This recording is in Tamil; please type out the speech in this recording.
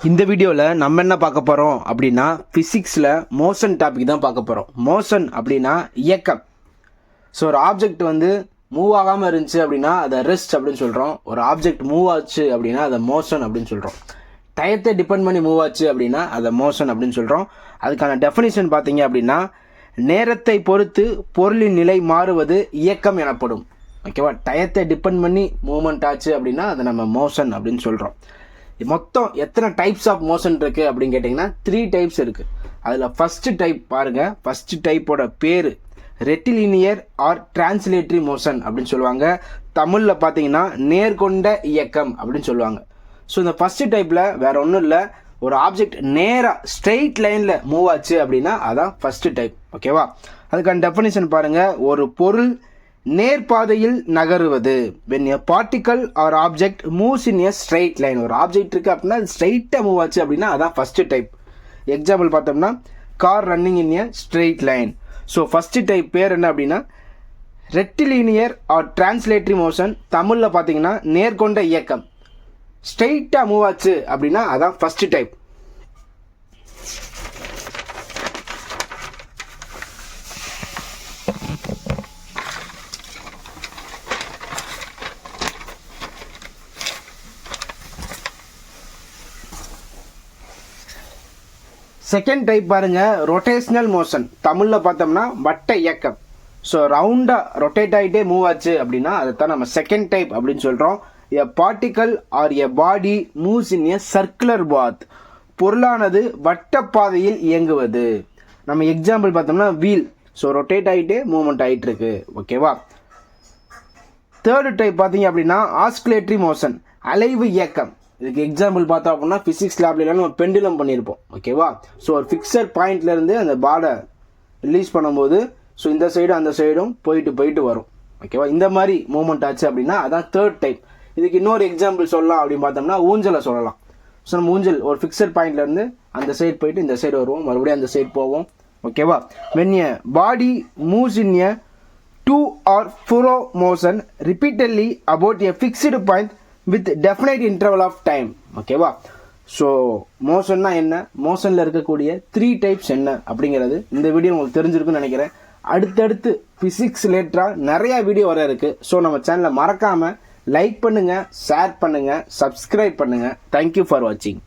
இந்த வீடியோவில் நம்ம என்ன பார்க்க போகிறோம் அப்படின்னா ஃபிசிக்ஸில் மோஷன் டாபிக் தான் பார்க்க போகிறோம். மோஷன் அப்படின்னா இயக்கம். ஸோ ஒரு ஆப்ஜெக்ட் வந்து மூவ் ஆகாமல் இருந்துச்சு அப்படின்னா அதை ரெஸ்ட் அப்படின்னு சொல்கிறோம். ஒரு ஆப்ஜெக்ட் மூவ் ஆச்சு அப்படின்னா அதை மோஷன் அப்படின்னு சொல்கிறோம். டயத்தை டிபெண்ட் பண்ணி மூவ் ஆச்சு அப்படின்னா அதை மோஷன் அப்படின்னு சொல்கிறோம். அதுக்கான டெஃபினிஷன் பார்த்தீங்க அப்படின்னா நேரத்தை பொறுத்து பொருளின் நிலை மாறுவது இயக்கம் எனப்படும். ஓகேவா? டயத்தை டிபெண்ட் பண்ணி மூவ்மெண்ட் ஆச்சு அப்படின்னா அதை நம்ம மோஷன் அப்படின்னு சொல்கிறோம். மொத்தம் எத்தனை டைப்ஸ் ஆஃப் மோஷன் இருக்குது அப்படின்னு கேட்டிங்கன்னா 3 டைப்ஸ் இருக்குது. அதில் ஃபஸ்ட்டு டைப் பாருங்கள். ஃபஸ்ட்டு டைப்போட பேர் ரெட்டிலினியர் ஆர் டிரான்ஸ்லேட்டரி மோஷன் அப்படின்னு சொல்லுவாங்க. தமிழில் பார்த்தீங்கன்னா நேர்கொண்ட இயக்கம் அப்படின்னு சொல்லுவாங்க. ஸோ இந்த ஃபஸ்ட்டு டைப்பில் வேறு ஒன்றும் இல்லை, ஒரு ஆப்ஜெக்ட் நேராக ஸ்ட்ரெயிட் லைனில் மூவ் ஆச்சு அப்படின்னா அதான் ஃபஸ்ட்டு டைப். ஓகேவா? அதுக்கான டெஃபினிஷன் பாருங்கள். ஒரு பொருள் நேர்பாதையில் நகருவது. when a particle or object moves in a straight line. ஒரு ஆப்ஜெக்ட் இருக்குது அப்படின்னா அது ஸ்ட்ரைட்டாக மூவ் ஆச்சு அப்படின்னா அதான் ஃபஸ்ட்டு டைப். எக்ஸாம்பிள் பார்த்தோம்னா car running in a straight line. So first type பேர் என்ன அப்படின்னா ரெட்டிலினியர் ஆர் டிரான்ஸ்லேட்டரி மோஷன். தமிழில் பார்த்தீங்கன்னா நேர்கொண்ட இயக்கம். ஸ்ட்ரெயிட்டாக மூவ் ஆச்சு அப்படின்னா அதான் ஃபஸ்ட்டு டைப். செகண்ட் டைப் பாருங்க, ரொட்டேஷனல் மோஷன். தமிழில் பார்த்தோம்னா வட்ட இயக்கம். ஸோ ரவுண்டாக ரொட்டேட் ஆகிட்டே மூவ் ஆச்சு அப்படின்னா அதைத்தான் நம்ம செகண்ட் டைப் அப்படின்னு சொல்கிறோம். A particle or a body moves in a circular path. பொருளானது வட்டப்பாதையில் இயங்குவது. நம்ம எக்ஸாம்பிள் பார்த்தோம்னா வீல். ஸோ ரொட்டேட் ஆகிட்டே மூவ்மெண்ட் ஆகிட்டு இருக்கு. ஓகேவா? தேர்டு டைப் பார்த்தீங்க அப்படின்னா ஆஸ்குலேட்டரி மோஷன், அலைவு இயக்கம். இதுக்கு எக்ஸாம்பிள் பார்த்தோம் அப்படின்னா ஃபிசிக்ஸ் லேப்லாம் நம்ம பெண்டுலம் பண்ணியிருப்போம். ஓகேவா? ஸோ ஒரு ஃபிக்ஸட் பாயிண்ட்லேருந்து அந்த பாலை ரிலீஸ் பண்ணும்போது ஸோ இந்த சைடும் அந்த சைடும் போயிட்டு வரும். ஓகேவா? இந்த மாதிரி மூவ்மெண்ட் ஆச்சு அப்படின்னா அதான் தேர்ட் டைப். இதுக்கு இன்னொரு எக்ஸாம்பிள் சொல்லலாம் அப்படின்னு பார்த்தோம்னா ஊஞ்சலை சொல்லலாம். ஸோ நம்ம ஊஞ்சல் ஒரு ஃபிக்ஸட் பாயிண்ட்லேருந்து அந்த சைடு போயிட்டு இந்த சைடு வருவோம், மறுபடியும் அந்த சைடு போவோம். ஓகேவா? When a body moves in a 2 or 4 motion repeatedly about a fixed point with definite interval of time. ஓகேவா? ஸோ மோஷன்னா என்ன, மோஷனில் இருக்கக்கூடிய 3 டைப்ஸ் என்ன அப்படிங்கிறது இந்த வீடியோ உங்களுக்கு தெரிஞ்சிருக்குன்னு நினைக்கிறேன். அடுத்தடுத்து ஃபிசிக்ஸ் ரிலேட்டடாக நிறையா வீடியோ வர இருக்குது. ஸோ நம்ம சேனலை மறக்காமல் லைக் பண்ணுங்கள், ஷேர் பண்ணுங்கள், சப்ஸ்கிரைப் பண்ணுங்கள். தேங்க்யூ ஃபார் வாட்சிங்.